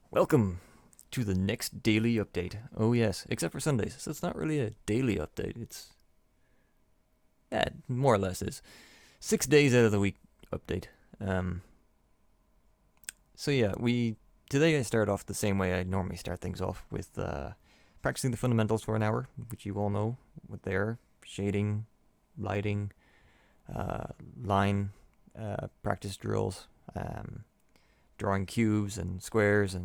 Welcome to the next daily update. Oh yes, except for Sundays, so it's not really a daily update. It's more or less is 6 days out of the week update. Um, so yeah, we today I start off the same way I normally start things off with practicing the fundamentals for an hour, which you all know what they are: shading, lighting, uh, line practice drills, drawing cubes and squares,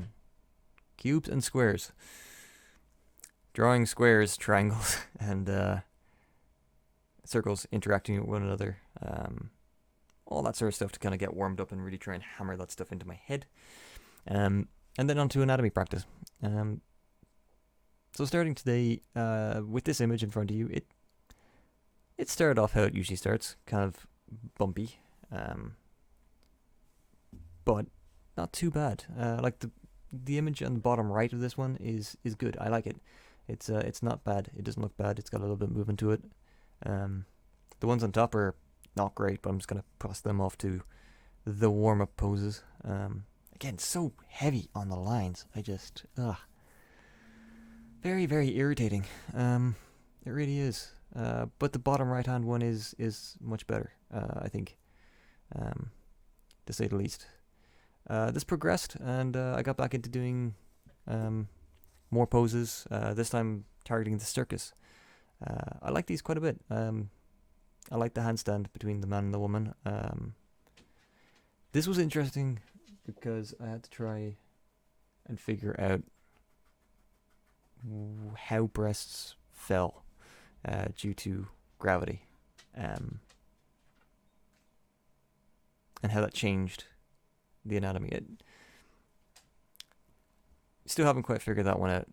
drawing squares, triangles, and circles interacting with one another. All that sort of stuff to kind of get warmed up and really try and hammer that stuff into my head. And then on to anatomy practice. So starting today with this image in front of you, it started off how it usually starts, kind of bumpy, but not too bad. Like the image on the bottom right of this one is good. I like it. It's not bad. It doesn't look bad. It's got a little bit of movement to it. The ones on top are not great, but I'm just gonna pass them off to the warm up poses. Again, so heavy on the lines. I just very very irritating. It really is. But the bottom right hand one is much better. I think, to say the least. This progressed, and I got back into doing more poses. This time targeting the circus. I like these quite a bit. I like the handstand between the man and the woman. This was interesting because I had to try and figure out how breasts fell due to gravity, and how that changed the anatomy. Still haven't quite figured that one out.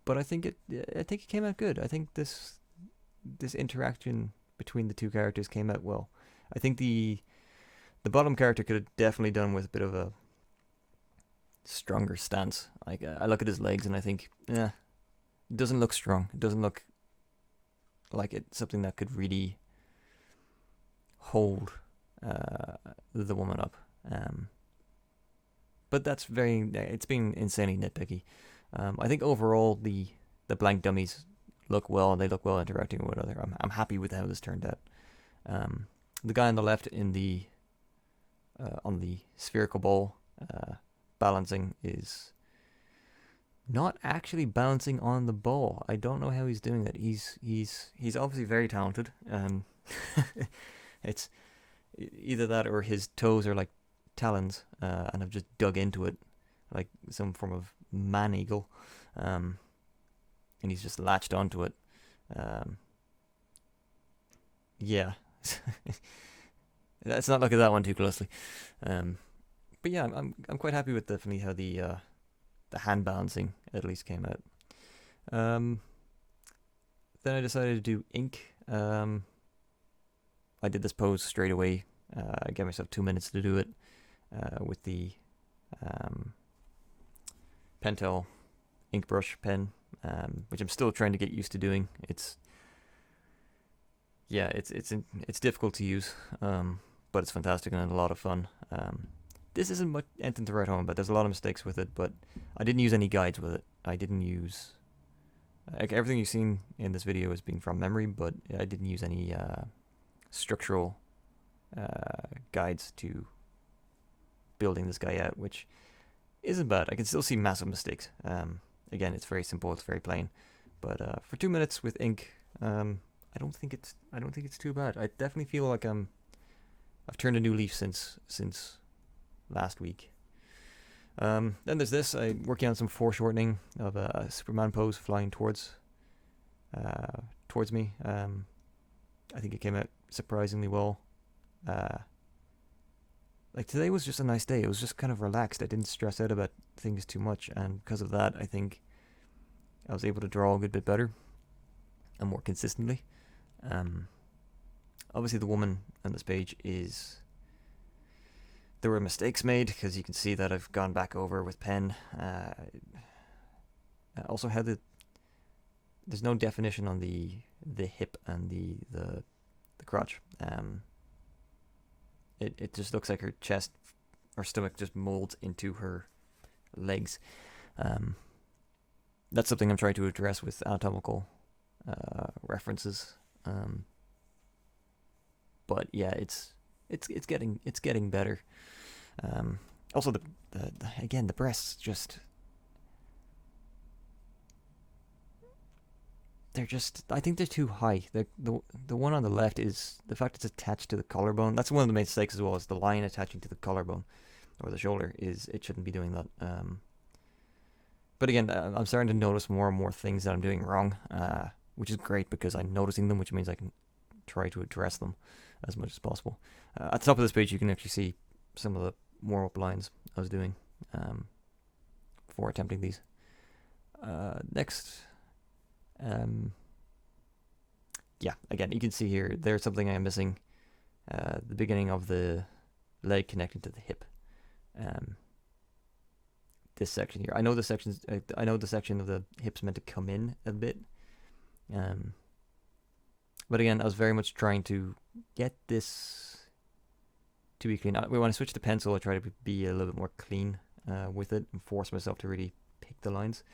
But I think it came out good. I think this interaction between the two characters came out well. I think the bottom character could have definitely done with a bit of a stronger stance. Like I look at his legs and I think, it doesn't look strong. It doesn't look like it's something that could really hold the woman up. But that's it's been insanely nitpicky. I think overall the blank dummies look well. They look well interacting with one another. I'm happy with how this turned out. The guy on the left in the on the spherical ball balancing is not actually balancing on the ball. I don't know how he's doing that. He's obviously very talented. It's either that or his toes are like talons, and have just dug into it like some form of man eagle, and he's just latched onto it. Yeah, let's not look at that one too closely. But yeah, I'm quite happy with definitely how the hand balancing at least came out. Then I decided to do ink. I did this pose straight away. I gave myself 2 minutes to do it with the Pentel ink brush pen, which I'm still trying to get used to doing. It's difficult to use, but it's fantastic and a lot of fun. This isn't much anything to write home about. There's a lot of mistakes with it, but I didn't use any guides with it. I didn't use everything you've seen in this video is being from memory, but I didn't use any structural guides to building this guy out, which isn't bad. I can still see massive mistakes. Again, it's very simple. It's very plain, but for 2 minutes with ink, I don't think it's too bad. I definitely feel like I've turned a new leaf since last week. Then there's this. I'm working on some foreshortening of a Superman pose flying towards me. I think it came out surprisingly well. Like today was just a nice day. It was just kind of relaxed. I didn't stress out about things too much, and because of that, I think I was able to draw a good bit better and more consistently. Obviously, the woman on this page there were mistakes made because you can see that I've gone back over with pen. Also, how there's no definition on the hip and the crotch. It just looks like her chest her stomach just molds into her legs. That's something I'm trying to address with anatomical references. But yeah, it's getting better. Also, the breasts just, they're just, I think they're too high. The one on the left is the fact it's attached to the collarbone. That's one of the mistakes as well, is the line attaching to the collarbone or the shoulder. Is it shouldn't be doing that. But again, I'm starting to notice more and more things that I'm doing wrong, which is great because I'm noticing them, which means I can try to address them as much as possible. At the top of this page, you can actually see some of the warm-up lines I was doing before attempting these. Next, yeah, again, you can see here, there's something I'm missing. The beginning of the leg connecting to the hip. This section here. I know the section of the hips meant to come in a bit. But again, I was very much trying to get this to be clean. When I switch to pencil, I try to be a little bit more clean with it and force myself to really pick the lines.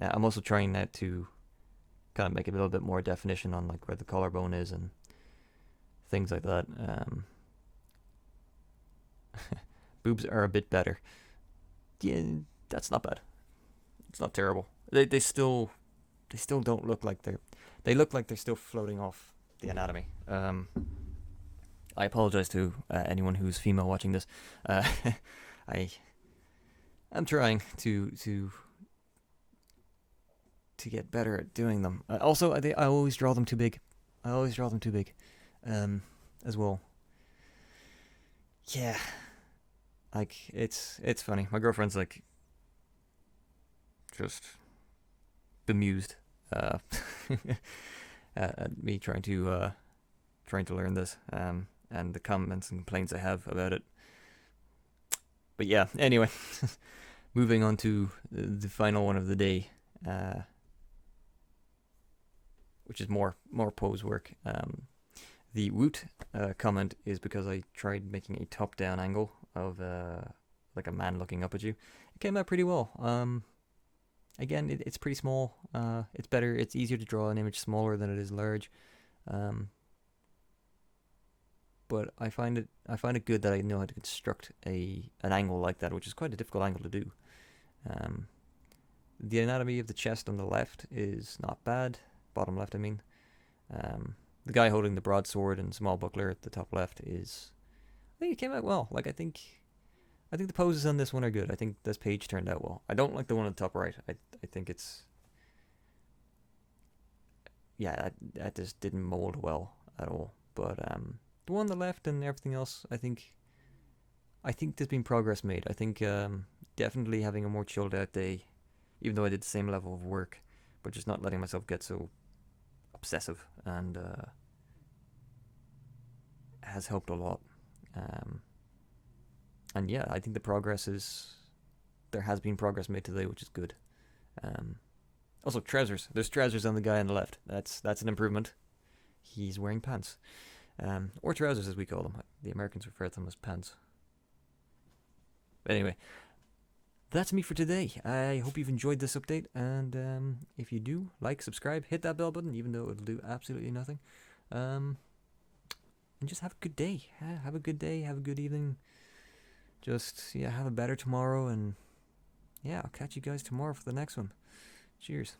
I'm also trying now to kind of make a little bit more definition on like where the collarbone is and things like that. Boobs are a bit better. Yeah, that's not bad. It's not terrible. They still don't look like they look like they're still floating off the anatomy. I apologize to anyone who's female watching this. I'm trying to get better at doing them. Also, I always draw them too big. As well. Yeah. Like, it's funny. My girlfriend's like just bemused at me trying to learn this, and the comments and complaints I have about it. But yeah, anyway, moving on to the final one of the day, which is more pose work. The woot comment is because I tried making a top-down angle of like a man looking up at you. It came out pretty well. Again, it's pretty small. It's better. It's easier to draw an image smaller than it is large. But I find it good that I know how to construct an angle like that, which is quite a difficult angle to do. The anatomy of the chest on the left is not bad. Bottom left, I mean. The guy holding the broadsword and small buckler at the top left is, I think it came out well. Like, I think the poses on this one are good. I think this page turned out well. I don't like the one on the top right. I think it's, yeah, that just didn't mold well at all. But the one on the left and everything else, I think there's been progress made. I think definitely having a more chilled out day, even though I did the same level of work, but just not letting myself get so obsessive, and has helped a lot. And yeah, I think there has been progress made today, which is good. Also, trousers. There's trousers on the guy on the left. That's an improvement. He's wearing pants. Or trousers, as we call them. The Americans refer to them as pants. But anyway, that's me for today. I hope you've enjoyed this update, and if you do, like, subscribe, hit that bell button, even though it'll do absolutely nothing. And just have a good day. Have a good day, have a good evening. Just, yeah, have a better tomorrow, and yeah, I'll catch you guys tomorrow for the next one. Cheers.